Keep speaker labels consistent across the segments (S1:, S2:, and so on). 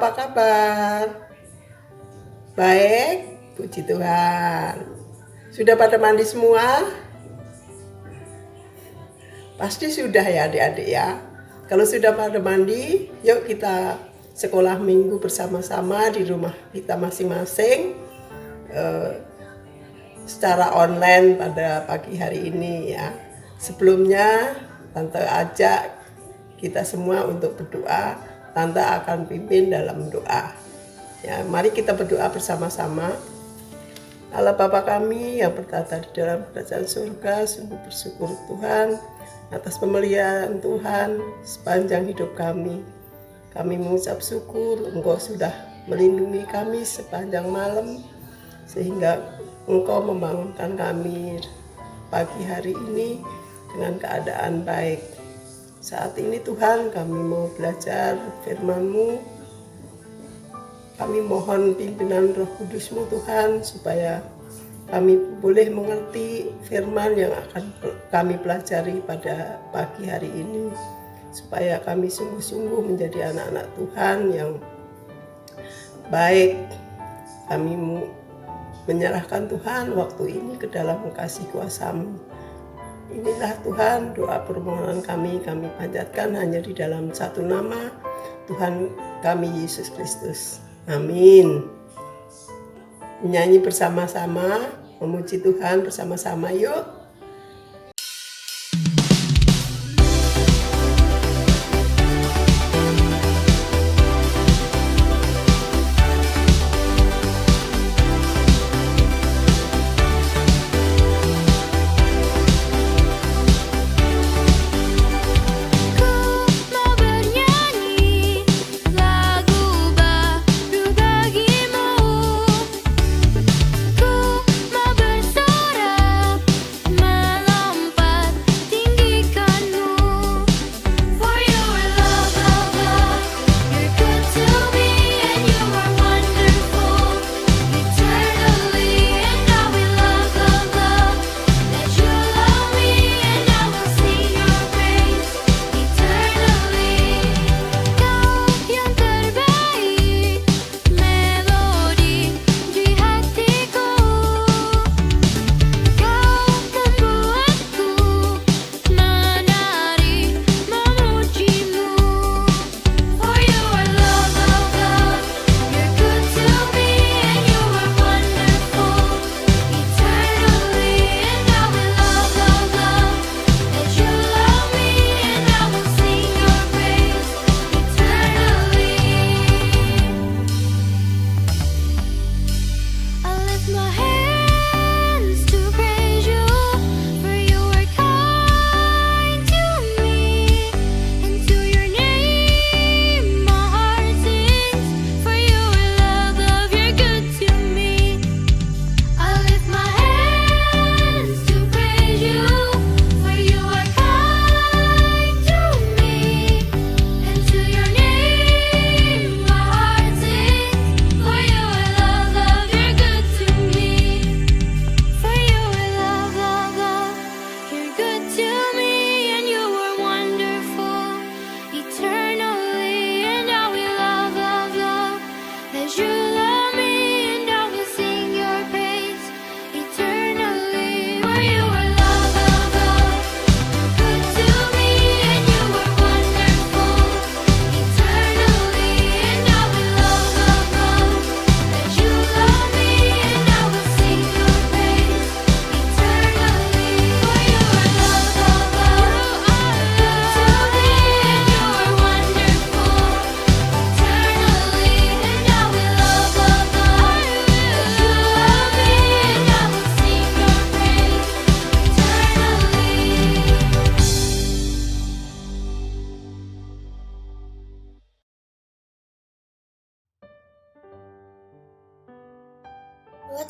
S1: apa kabar? Baik, puji Tuhan. Sudah pada mandi semua? Pasti sudah ya adik-adik ya. Kalau sudah pada mandi, yuk kita sekolah minggu bersama-sama di rumah kita masing-masing secara online pada pagi hari ini ya. Sebelumnya Tante ajak kita semua untuk berdoa. Tante akan pimpin dalam doa. Ya, mari kita berdoa bersama-sama. Allah Bapa kami yang bertata di dalam kerajaan surga, sungguh bersyukur Tuhan atas pemeliharaan Tuhan sepanjang hidup kami. Kami mengucap syukur Engkau sudah melindungi kami sepanjang malam, sehingga Engkau membangunkan kami pagi hari ini dengan keadaan baik. Saat ini Tuhan kami mau belajar firman-Mu. Kami mohon pimpinan Roh Kudus-Mu Tuhan, supaya kami boleh mengerti firman yang akan kami pelajari pada pagi hari ini, supaya kami sungguh-sungguh menjadi anak-anak Tuhan yang baik. Kami menyerahkan Tuhan waktu ini ke dalam kasih kuasa-Mu. Inilah Tuhan doa permohonan kami panjatkan hanya di dalam satu nama, Tuhan kami Yesus Kristus. Amin. Menyanyi bersama-sama, memuji Tuhan bersama-sama yuk.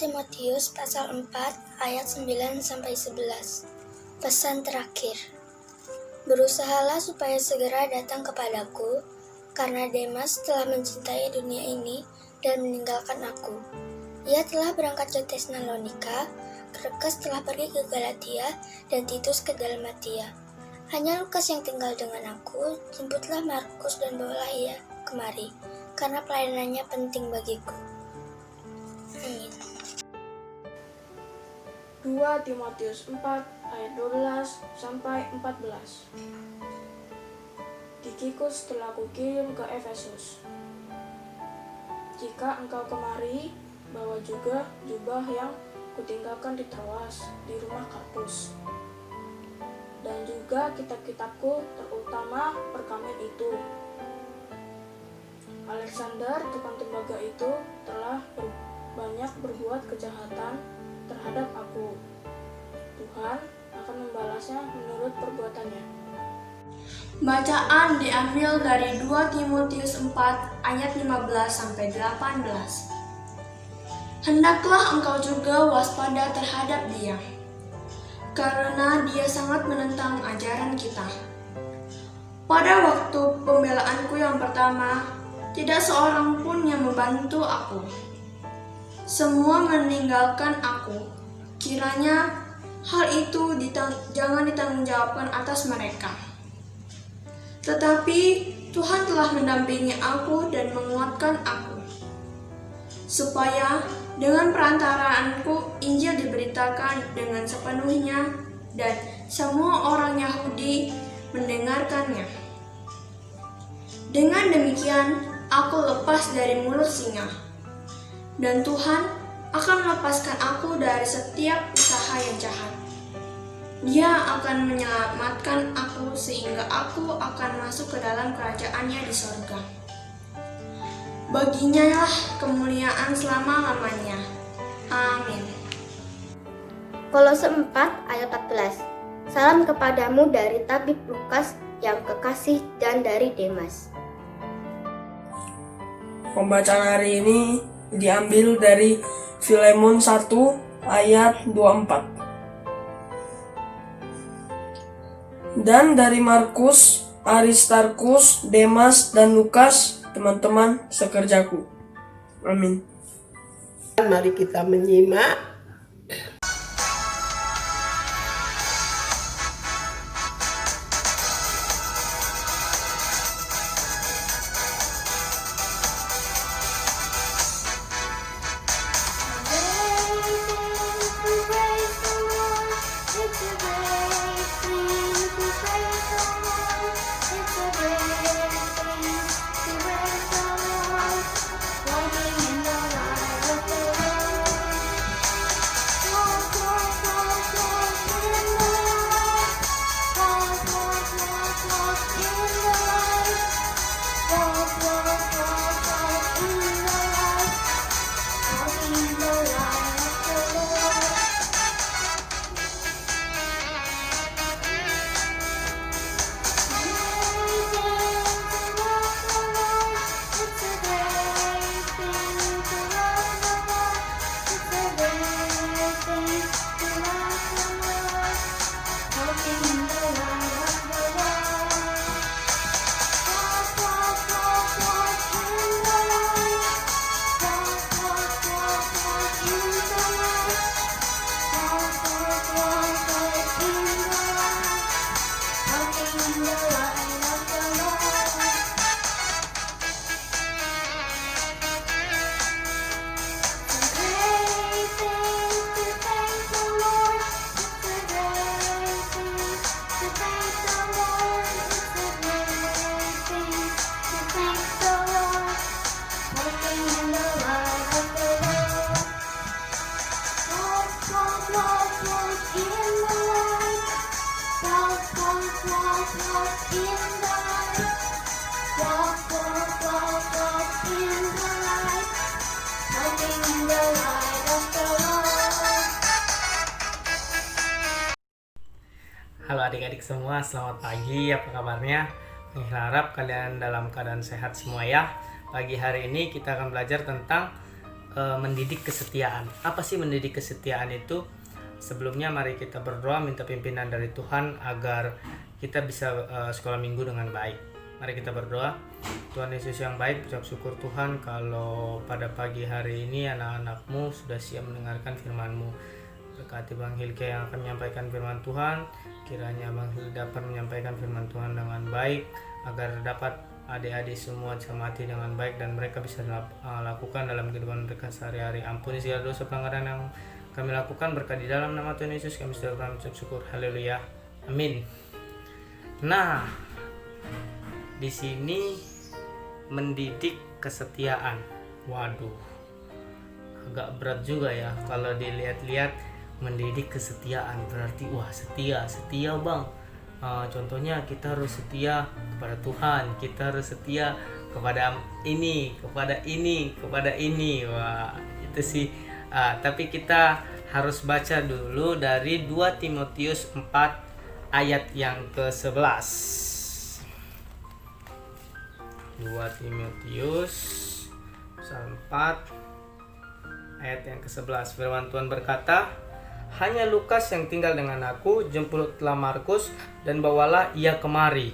S2: Timotius pasal 4 ayat 9-11. Pesan terakhir. Berusahalah supaya segera datang kepadaku, karena Demas telah mencintai dunia ini dan meninggalkan aku. Ia telah berangkat ke Tesalonika, Krescens telah pergi ke Galatia, dan Titus ke Dalmatia. Hanya Lukas yang tinggal dengan aku. Jemputlah Markus dan bawalah ia kemari. karena pelayanannya penting bagiku. Amin.
S3: 2 Timotius 4 ayat 12 sampai 14. Tikikus telah kukirim ke Efesus. Jika engkau kemari, bawa juga jubah yang kutinggalkan di Troas, di rumah Karpus, dan juga kitab-kitabku, terutama perkamen itu. Alexander, tukang tembaga itu, telah banyak berbuat kejahatan terhadap aku. Tuhan akan membalasnya menurut perbuatannya.
S4: Bacaan diambil dari 2 Timotius 4 ayat 15-18. Hendaklah engkau juga waspada terhadap dia, karena dia sangat menentang ajaran kita. Pada waktu pembelaanku yang pertama, tidak seorang pun yang membantu aku. Semua meninggalkan aku. Kiranya hal itu jangan ditanggungjawabkan atas mereka. Tetapi Tuhan telah mendampingi aku dan menguatkan aku, supaya dengan perantaraanku Injil diberitakan dengan sepenuhnya dan semua orang Yahudi mendengarkannya. Dengan demikian, aku lepas dari mulut singa, dan Tuhan akan melepaskan aku dari setiap usaha yang jahat. Dia akan menyelamatkan aku sehingga aku akan masuk ke dalam kerajaan-Nya di sorga. Baginya lah kemuliaan selama-lamanya. Amin.
S5: Kolose 4 ayat 14. Salam kepadamu dari tabib Lukas yang kekasih dan dari Demas.
S6: Pembacaan hari ini diambil dari Filemon 1 ayat 24. Dan dari Markus, Aristarkus, Demas, dan Lukas, teman-teman sekerjaku. Amin.
S1: Mari kita menyimak
S7: Halo adik-adik semua, selamat pagi, apa kabarnya? Kami harap kalian dalam keadaan sehat semua ya. Pagi hari ini kita akan belajar tentang mendidik kesetiaan. Apa sih mendidik kesetiaan itu? Sebelumnya mari kita berdoa minta pimpinan dari Tuhan agar kita bisa sekolah minggu dengan baik. Mari kita berdoa. Tuhan Yesus yang baik, ucap syukur Tuhan kalau pada pagi hari ini anak-anak-Mu sudah siap mendengarkan firman-Mu. Berkati Bang Hilke yang akan menyampaikan firman Tuhan, kiranya Bang Hilke dapat menyampaikan firman Tuhan dengan baik agar dapat adik-adik semua bisa mati dengan baik dan mereka bisa lakukan dalam kehidupan mereka sehari-hari. Ampuni segala dosa pelanggaran yang kami lakukan, berkat di dalam nama Tuhan Yesus kami sudah mengucap syukur. Haleluya. Amin. Nah, di sini mendidik kesetiaan. Waduh, agak berat juga ya kalau dilihat-lihat. Mendidik kesetiaan berarti wah setia bang. Contohnya kita harus setia kepada Tuhan, kita harus setia kepada ini. Wah itu sih. Tapi kita harus baca dulu dari 2 Timotius 4 ayat yang ke-11. 2 Timotius 4 ayat yang ke-11. Firman Tuhan berkata, hanya Lukas yang tinggal dengan aku, jemputlah Markus dan bawalah ia kemari.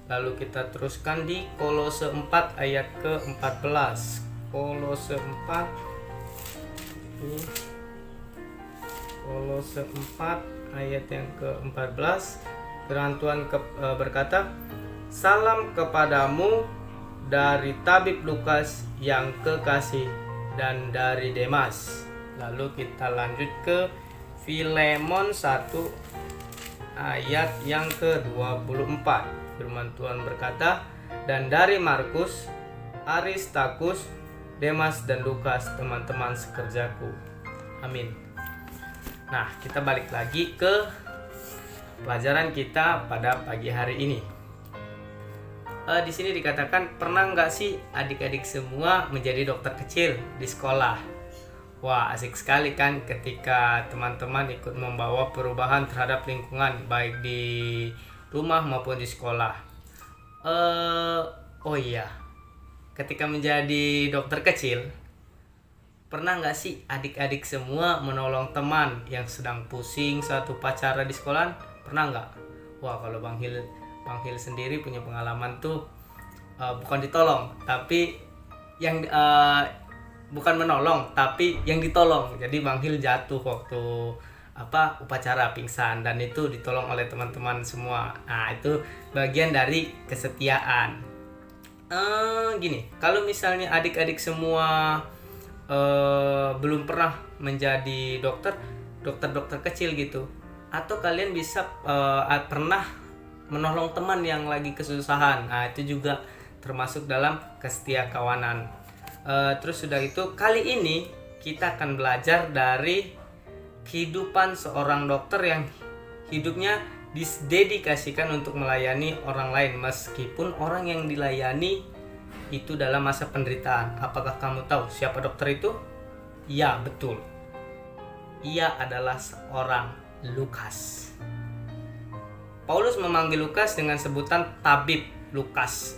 S7: Lalu kita teruskan di Kolose 4 ayat ke-14. Kolose 4 ayat yang ke-14. Firman Tuhan berkata, salam kepadamu dari tabib Lukas yang kekasih dan dari Demas. Lalu kita lanjut ke Filemon 1 ayat yang ke-24. Firman Tuhan berkata, dan dari Markus, Aristarkus, Demas dan Lukas, teman-teman sekerjaku. Amin. Nah, kita balik lagi ke pelajaran kita pada pagi hari ini. Di sini dikatakan, pernah nggak sih adik-adik semua menjadi dokter kecil di sekolah? Wah, asik sekali kan ketika teman-teman ikut membawa perubahan terhadap lingkungan, baik di rumah maupun di sekolah. Oh iya, ketika menjadi dokter kecil, pernah nggak sih adik-adik semua menolong teman yang sedang pusing saat upacara di sekolah? Pernah nggak? Wah, kalau Bang Hil sendiri punya pengalaman tuh bukan ditolong, tapi yang bukan menolong, tapi yang ditolong. Jadi Bang Hil jatuh waktu upacara, pingsan, dan itu ditolong oleh teman-teman semua. Nah, itu bagian dari kesetiaan. Gini, kalau misalnya adik-adik semua belum pernah menjadi dokter kecil gitu, atau kalian bisa pernah menolong teman yang lagi kesusahan. Nah, itu juga termasuk dalam kesetiaan kawanan. Terus sudah itu, kali ini kita akan belajar dari kehidupan seorang dokter yang hidupnya didedikasikan untuk melayani orang lain, meskipun orang yang dilayani itu dalam masa penderitaan. Apakah kamu tahu siapa dokter itu? Ya, betul. Ia adalah seorang Lukas. Paulus memanggil Lukas dengan sebutan tabib Lukas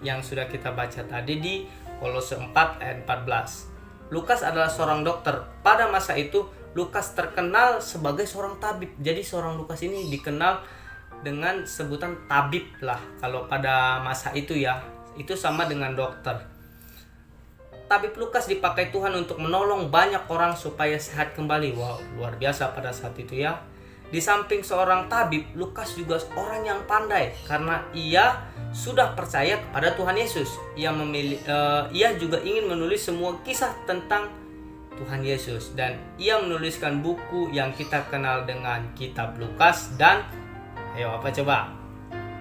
S7: yang sudah kita baca tadi di Kolose 4 ayat 14. Lukas adalah seorang dokter. Pada masa itu Lukas terkenal sebagai seorang tabib. Jadi seorang Lukas ini dikenal dengan sebutan tabib lah. Kalau pada masa itu ya, itu sama dengan dokter. Tabib Lukas dipakai Tuhan untuk menolong banyak orang supaya sehat kembali. Wow, luar biasa pada saat itu ya. Di samping seorang tabib, Lukas juga orang yang pandai karena ia sudah percaya kepada Tuhan Yesus. Ia juga ingin menulis semua kisah tentang Tuhan Yesus, dan ia menuliskan buku yang kita kenal dengan Kitab Lukas dan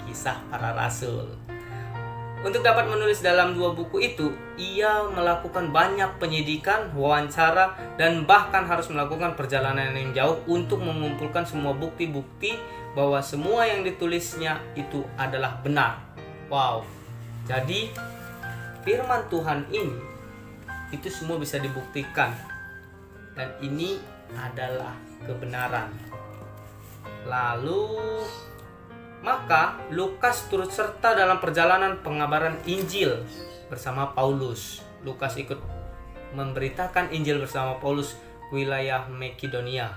S7: Kisah Para Rasul. Untuk dapat menulis dalam 2 buku itu, ia melakukan banyak penyidikan, wawancara, dan bahkan harus melakukan perjalanan yang jauh untuk mengumpulkan semua bukti-bukti bahwa semua yang ditulisnya itu adalah benar. Wow, jadi firman Tuhan ini itu semua bisa dibuktikan, dan ini adalah kebenaran. Lalu maka Lukas turut serta dalam perjalanan pengabaran Injil bersama Paulus. Lukas ikut memberitakan Injil bersama Paulus wilayah Makedonia.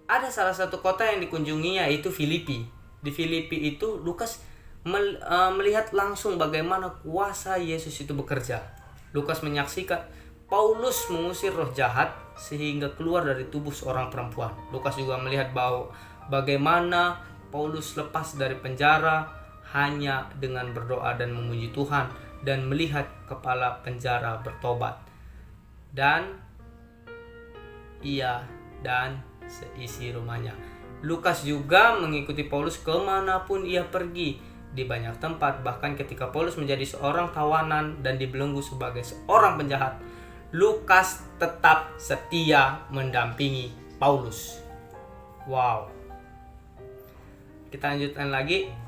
S7: Ada salah satu kota yang dikunjunginya, yaitu Filipi. Di Filipi itu Lukas melihat langsung bagaimana kuasa Yesus itu bekerja. Lukas menyaksikan Paulus mengusir roh jahat sehingga keluar dari tubuh seorang perempuan. Lukas juga melihat bagaimana Paulus lepas dari penjara hanya dengan berdoa dan memuji Tuhan dan melihat kepala penjara bertobat. Dan ia dan seisi rumahnya. Lukas juga mengikuti Paulus kemanapun ia pergi, di banyak tempat. Bahkan ketika Paulus menjadi seorang tawanan dan dibelenggu sebagai seorang penjahat, Lukas tetap setia mendampingi Paulus. Wow. Kita lanjutkan lagi.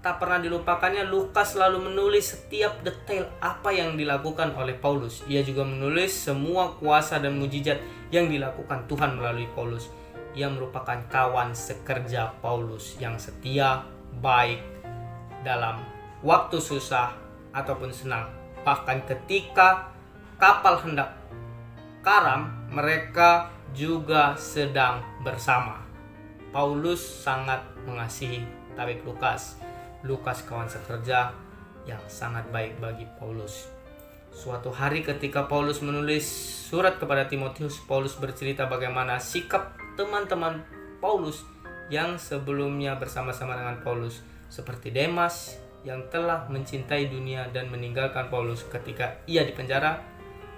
S7: Tak pernah dilupakannya, Lukas selalu menulis setiap detail apa yang dilakukan oleh Paulus. Ia juga menulis semua kuasa dan mujizat yang dilakukan Tuhan melalui Paulus. Ia merupakan kawan sekerja Paulus yang setia, baik dalam waktu susah ataupun senang. Bahkan ketika kapal hendak karam, mereka juga sedang bersama. Paulus sangat mengasihi tabib Lukas. Lukas kawan sekerja yang sangat baik bagi Paulus. Suatu hari ketika Paulus menulis surat kepada Timotius, Paulus bercerita bagaimana sikap teman-teman Paulus yang sebelumnya bersama-sama dengan Paulus, seperti Demas yang telah mencintai dunia dan meninggalkan Paulus ketika ia dipenjara,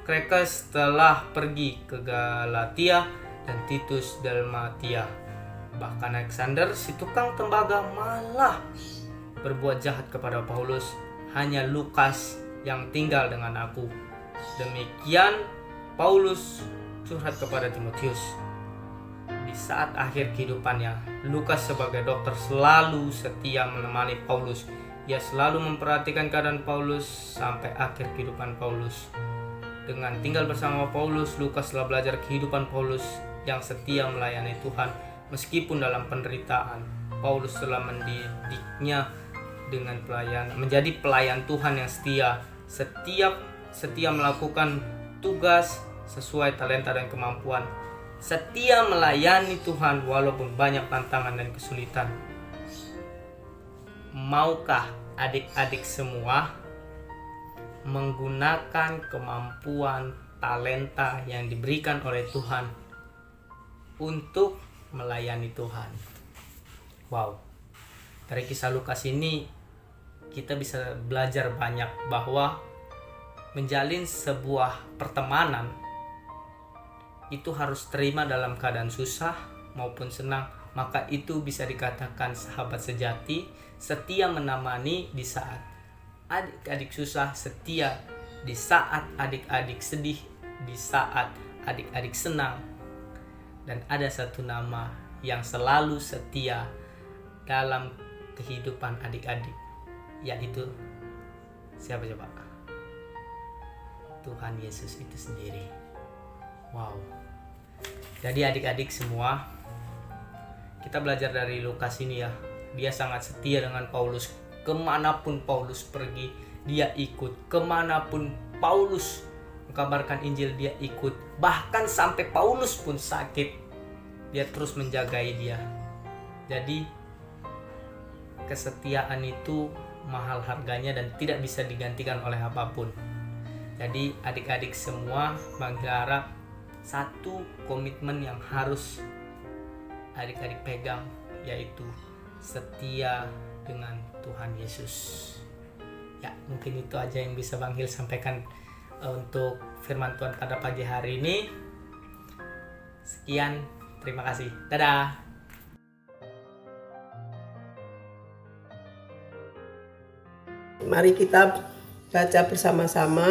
S7: Krekes telah pergi ke Galatia, dan Titus Dalmatia. Bahkan Alexander si tukang tembaga malah berbuat jahat kepada Paulus. Hanya Lukas yang tinggal dengan aku. Demikian Paulus curhat kepada Timotius. Di saat akhir kehidupannya, Lukas sebagai dokter selalu setia menemani Paulus. Ia selalu memperhatikan keadaan Paulus sampai akhir kehidupan Paulus. Dengan tinggal bersama Paulus, Lukas telah belajar kehidupan Paulus yang setia melayani Tuhan. Meskipun dalam penderitaan, Paulus telah mendidiknya dengan menjadi pelayan Tuhan yang setia melakukan tugas sesuai talenta dan kemampuan, setia melayani Tuhan walaupun banyak tantangan dan kesulitan. Maukah adik-adik semua menggunakan kemampuan talenta yang diberikan oleh Tuhan untuk melayani Tuhan? Wow, dari kisah Lukas ini kita bisa belajar banyak bahwa menjalin sebuah pertemanan itu harus terima dalam keadaan susah maupun senang. Maka itu bisa dikatakan sahabat sejati, setia menemani di saat adik-adik susah, setia di saat adik-adik sedih, di saat adik-adik senang. Dan ada satu nama yang selalu setia dalam kehidupan adik-adik, yaitu siapa coba? Tuhan Yesus itu sendiri. Wow. Jadi adik-adik semua, kita belajar dari Lukas ini ya. Dia sangat setia dengan Paulus. Kemanapun Paulus pergi, dia ikut. Kemanapun Paulus mengabarkan Injil, dia ikut. Bahkan sampai Paulus pun sakit, dia terus menjagai dia. Jadi kesetiaan itu mahal harganya dan tidak bisa digantikan oleh apapun. Jadi adik-adik semua, Bang harap satu komitmen yang harus adik-adik pegang, yaitu setia dengan Tuhan Yesus. Ya, mungkin itu aja yang bisa Bang Hil sampaikan untuk firman Tuhan pada pagi hari ini. Sekian, terima kasih. Dadah.
S1: Mari kita baca bersama-sama.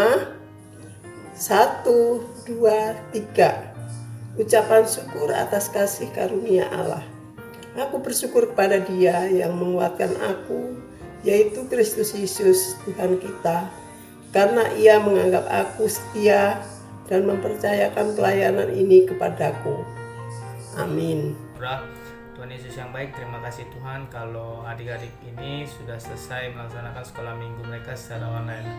S1: 1, 2, 3. Ucapan syukur atas kasih karunia Allah. Aku bersyukur kepada Dia yang menguatkan aku, yaitu Kristus Yesus Tuhan kita, karena Ia menganggap aku setia dan mempercayakan pelayanan ini kepadaku. Amin.
S7: Tuhan Yesus yang baik, terima kasih Tuhan kalau adik-adik ini sudah selesai melaksanakan sekolah minggu mereka secara online.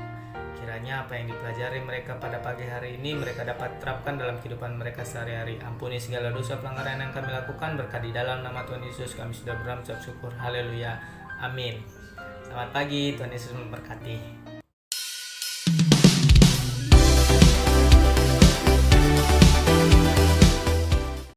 S7: Kiranya apa yang dipelajari mereka pada pagi hari ini mereka dapat terapkan dalam kehidupan mereka sehari-hari. Ampuni segala dosa pelanggaran yang kami lakukan, berkat di dalam nama Tuhan Yesus kami sudah berucap syukur. Haleluya. Amin. Selamat pagi, Tuhan Yesus memberkati.